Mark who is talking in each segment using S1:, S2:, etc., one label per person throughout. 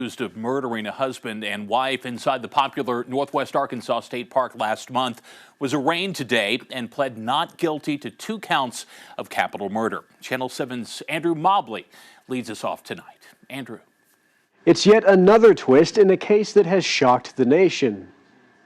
S1: Accused of murdering a husband and wife inside the popular Northwest Arkansas State Park last month was arraigned today and pled not guilty to 2 counts of capital murder. Channel 7's Andrew Mobley leads us off tonight. Andrew.
S2: It's yet another twist in a case that has shocked the nation.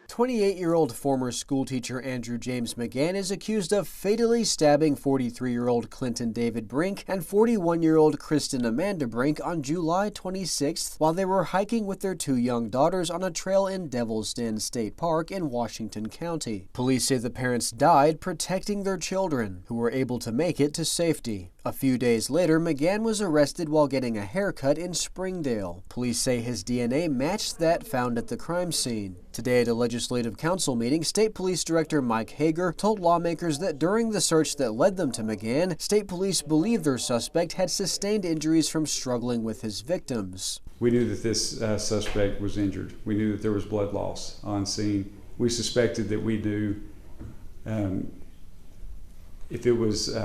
S2: 28-year-old former schoolteacher Andrew James McGann is accused of fatally stabbing 43-year-old Clinton David Brink and 41-year-old Kristen Amanda Brink on July 26th while they were hiking with their 2 young daughters on a trail in Devil's Den State Park in Washington County. Police say the parents died protecting their children, who were able to make it to safety. A few days later, McGann was arrested while getting a haircut in Springdale. Police say his DNA matched that found at the crime scene. Today at a Legislative Council meeting, State Police Director Mike Hager told lawmakers that during the search that led them to McGann, state police believe their suspect had sustained injuries from struggling with his victims.
S3: We knew that this suspect was injured. We knew that there was blood loss on scene. We suspected that we knew if it was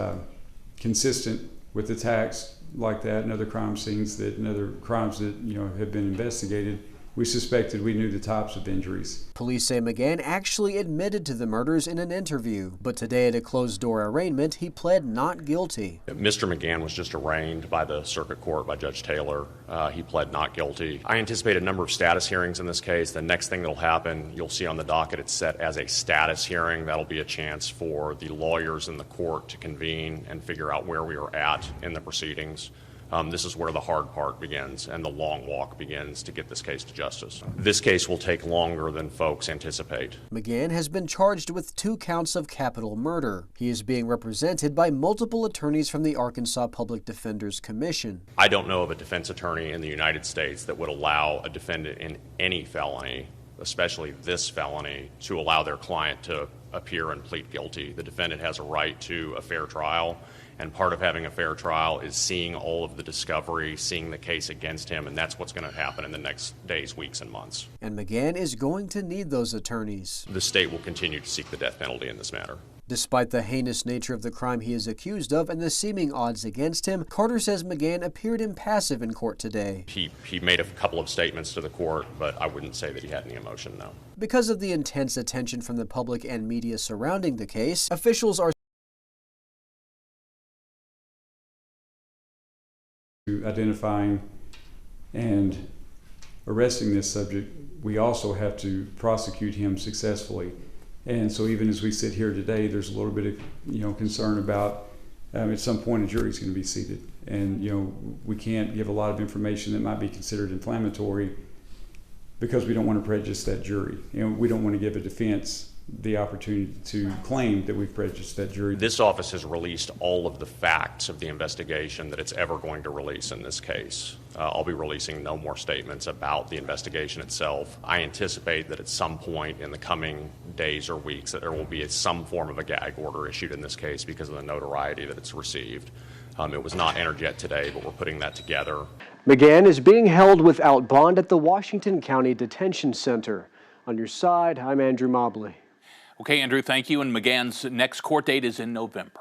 S3: consistent with attacks like that and other crime scenes and other crimes that have been investigated. We suspected we knew the types of injuries.
S2: Police say McGann actually admitted to the murders in an interview, but today at a closed-door arraignment, he pled not guilty.
S4: Mr. McGann was just arraigned by the circuit court by Judge Taylor. He pled not guilty. I anticipate a number of status hearings in this case. The next thing that'll happen, you'll see on the docket, it's set as a status hearing. That'll be a chance for the lawyers in the court to convene and figure out where we are at in the proceedings. This is where the hard part begins and the long walk begins to get this case to justice. This case will take longer than folks anticipate.
S2: McGann has been charged with 2 counts of capital murder. He is being represented by multiple attorneys from the Arkansas Public Defender's Commission.
S4: I don't know of a defense attorney in the United States that would allow a defendant in any felony, especially this felony, to allow their client to appear and plead guilty. The defendant has a right to a fair trial, and part of having a fair trial is seeing all of the discovery, seeing the case against him, and that's what's going to happen in the next days, weeks, and months.
S2: And McGann is going to need those attorneys.
S4: The state will continue to seek the death penalty in this matter.
S2: Despite the heinous nature of the crime he is accused of and the seeming odds against him, Carter says McGann appeared impassive in court today.
S4: He made a couple of statements to the court, but I wouldn't say that he had any emotion, no.
S2: Because of the intense attention from the public and media surrounding the case, officials are
S3: identifying and arresting this subject. We also have to prosecute him successfully. And so even as we sit here today, there's a little bit of concern about at some point a jury's going to be seated, and we can't give a lot of information that might be considered inflammatory because we don't want to prejudice that jury. We don't want to give a defense the opportunity to claim that we've prejudiced that jury.
S4: This office has released all of the facts of the investigation that it's ever going to release in this case. I'll be releasing no more statements about the investigation itself. I anticipate that at some point in the coming days or weeks that there will be some form of a gag order issued in this case because of the notoriety that it's received. It was not entered yet today, but we're putting that together.
S2: McGann is being held without bond at the Washington County Detention Center. On your side, I'm Andrew Mobley.
S1: Okay, Andrew, thank you. And McGann's next court date is in November.